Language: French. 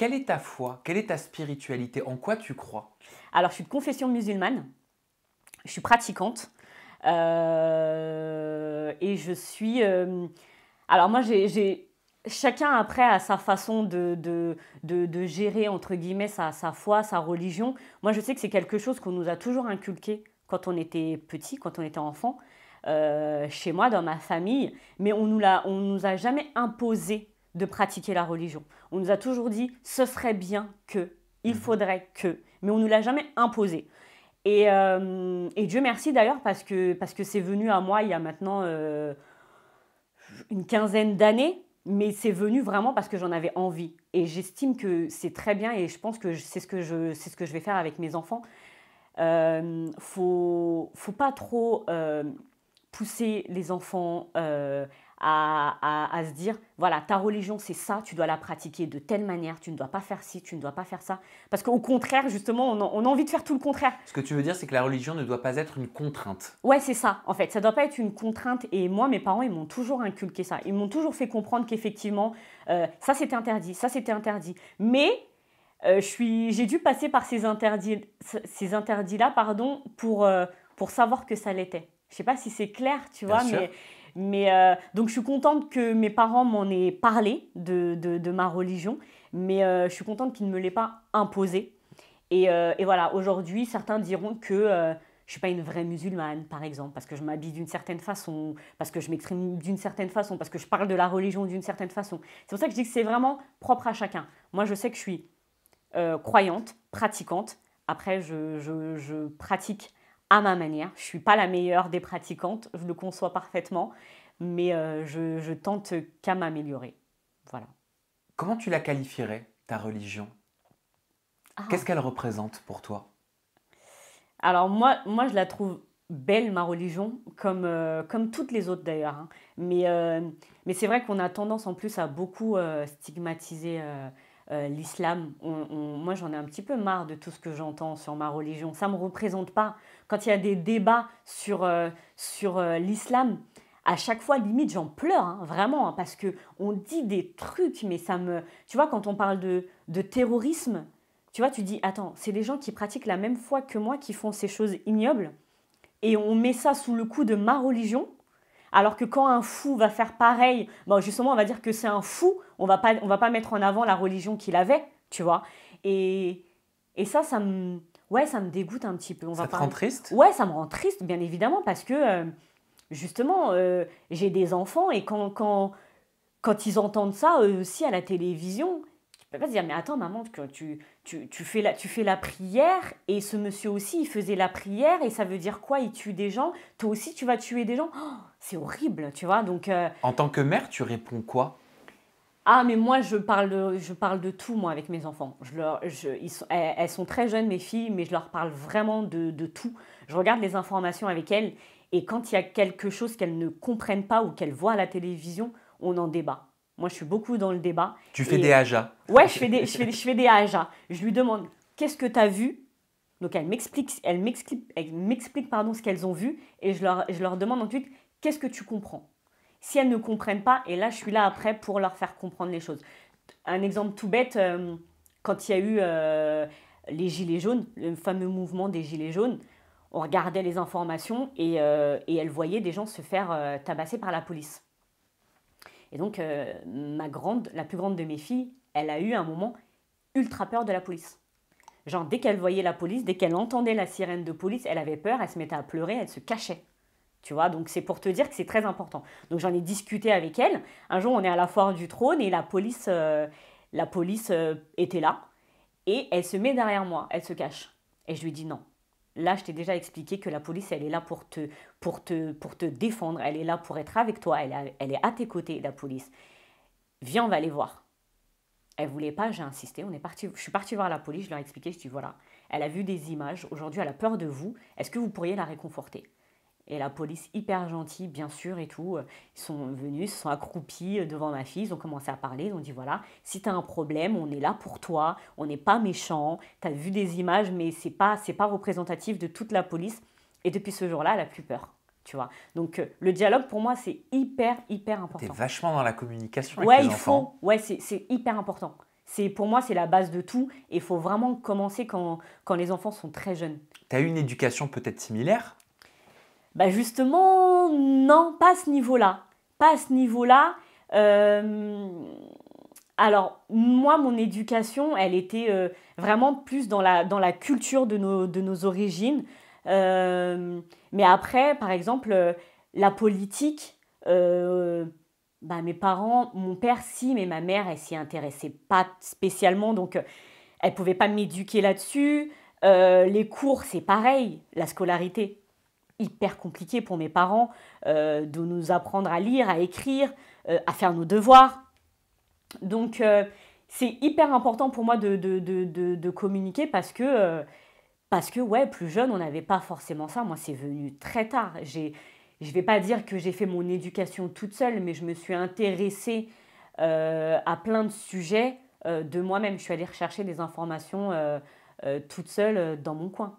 Quelle est ta foi? Quelle est ta spiritualité? En quoi tu crois? Alors, je suis de confession musulmane, je suis pratiquante et je suis. Alors, moi, chacun après a sa façon de gérer, entre guillemets, sa foi, sa religion. Moi, je sais que c'est quelque chose qu'on nous a toujours inculqué quand on était petit, quand on était enfant, chez moi, dans ma famille, mais on nous a jamais imposé de pratiquer la religion. On nous a toujours dit, ce serait bien que, il faudrait que, mais on ne nous l'a jamais imposé. Et Dieu merci d'ailleurs parce que c'est venu à moi il y a maintenant une quinzaine d'années, mais c'est venu vraiment parce que j'en avais envie. Et j'estime que c'est très bien et je pense que c'est c'est ce que je vais faire avec mes enfants. Faut pas trop pousser les enfants à se dire, voilà, ta religion c'est ça, tu dois la pratiquer de telle manière, tu ne dois pas faire ci, tu ne dois pas faire ça. Parce qu'au contraire, justement, on a envie de faire tout le contraire. Ce que tu veux dire, c'est que la religion ne doit pas être une contrainte. Ouais, c'est ça, en fait. Ça ne doit pas être une contrainte. Et moi, mes parents, ils m'ont toujours inculqué ça. Ils m'ont toujours fait comprendre qu'effectivement, ça c'était interdit, ça c'était interdit. Mais j'ai dû passer par ces interdits-là, pardon, pour savoir que ça l'était. Je ne sais pas si c'est clair, tu Bien vois, sûr. donc je suis contente que mes parents m'en aient parlé de ma religion, mais je suis contente qu'ils ne me l'aient pas imposée. Et voilà, aujourd'hui, certains diront que je ne suis pas une vraie musulmane, par exemple, parce que je m'habille d'une certaine façon, parce que je m'exprime d'une certaine façon, parce que je parle de la religion d'une certaine façon. C'est pour ça que je dis que c'est vraiment propre à chacun. Moi, je sais que je suis croyante, pratiquante. Après, je pratique à ma manière. Je ne suis pas la meilleure des pratiquantes, je le conçois parfaitement, mais je tente qu'à m'améliorer. Voilà. Comment tu la qualifierais, ta religion? Qu'est-ce Ah. qu'elle représente pour toi? Alors moi, je la trouve belle, ma religion, comme toutes les autres d'ailleurs, hein. Mais c'est vrai qu'on a tendance en plus à beaucoup stigmatiser l'islam. Moi, j'en ai un petit peu marre de tout ce que j'entends sur ma religion. Ça ne me représente pas. Quand il y a des débats sur l'islam, à chaque fois, limite, j'en pleure, hein, vraiment, hein, parce qu'on dit des trucs, mais ça me... Tu vois, quand on parle de terrorisme, tu vois, tu dis, attends, c'est des gens qui pratiquent la même foi que moi qui font ces choses ignobles, et on met ça sous le coup de ma religion, alors que quand un fou va faire pareil, bon, justement, on va dire que c'est un fou, on va pas mettre en avant la religion qu'il avait, tu vois. Et, et ouais, ça me dégoûte un petit peu. On va Ça te rend parler. triste? Ouais, ça me rend triste, bien évidemment, parce que justement, j'ai des enfants et quand ils entendent ça, eux aussi à la télévision, tu peux pas se dire, mais attends, maman, que tu fais la prière et ce monsieur aussi, il faisait la prière et ça veut dire quoi? Il tue des gens. Toi aussi, tu vas tuer des gens. Oh, c'est horrible, tu vois. Donc, En tant que mère, tu réponds quoi? ah, mais moi, je parle de tout, moi, avec mes enfants. Elles sont très jeunes, mes filles, mais je leur parle vraiment de tout. Je regarde les informations avec elles et quand il y a quelque chose qu'elles ne comprennent pas ou qu'elles voient à la télévision, on en débat. Moi, je suis beaucoup dans le débat. Tu fais des Et hajas. ouais, je fais des AHA. Je lui demande, qu'est-ce que tu as vu? Donc, elle m'explique pardon, ce qu'elles ont vu et je leur demande ensuite, qu'est-ce que tu comprends? Si elles ne comprennent pas, et là, je suis là après pour leur faire comprendre les choses. Un exemple tout bête, quand il y a eu les Gilets jaunes, le fameux mouvement des Gilets jaunes, on regardait les informations et elles voyaient des gens se faire tabasser par la police. Et donc, la plus grande de mes filles, elle a eu un moment ultra peur de la police. Genre, dès qu'elle voyait la police, dès qu'elle entendait la sirène de police, elle avait peur, elle se mettait à pleurer, elle se cachait. Tu vois, donc c'est pour te dire que c'est très important. Donc j'en ai discuté avec elle. Un jour, on est à la foire du trône et la police était là. Et elle se met derrière moi, elle se cache. Et je lui dis non. Là, je t'ai déjà expliqué que la police, elle est là pour te défendre. Elle est là pour être avec toi. Elle est à tes côtés, la police. Viens, on va aller voir. Elle voulait pas, j'ai insisté. Je suis partie voir la police, je leur ai expliqué, je dis voilà, elle a vu des images, aujourd'hui elle a peur de vous. Est-ce que vous pourriez la réconforter? Et la police, hyper gentille, bien sûr, et tout, ils sont venus, ils se sont accroupis devant ma fille, ils ont commencé à parler, ils ont dit voilà, si tu as un problème, on est là pour toi, on n'est pas méchants, tu as vu des images, mais c'est pas représentatif de toute la police. Et depuis ce jour-là, elle n'a plus peur, tu vois. Donc le dialogue, pour moi, c'est hyper, hyper Tu es important. vachement dans la communication avec Ouais, tes il enfants. faut, ouais, c'est hyper important. Pour moi, c'est la base de tout. Et il faut vraiment commencer quand les enfants sont très jeunes. Tu as eu une éducation peut-être similaire? Bah justement, non, pas à ce niveau-là. Pas à ce niveau-là. Euh, alors, moi, mon éducation, elle était vraiment plus dans la culture de nos origines. Euh, mais après, par exemple, la politique, euh, bah, mes parents, mon père, si, mais ma mère, elle s'y intéressait pas spécialement, donc elle pouvait pas m'éduquer là-dessus. Les cours, c'est pareil, la scolarité hyper compliqué pour mes parents de nous apprendre à lire, à écrire, à faire nos devoirs. Donc, c'est hyper important pour moi de communiquer parce que, ouais, plus jeune, on n'avait pas forcément ça. Moi, c'est venu très tard. Je ne vais pas dire que j'ai fait mon éducation toute seule, mais je me suis intéressée à plein de sujets de moi-même. Je suis allée rechercher des informations toute seule dans mon coin.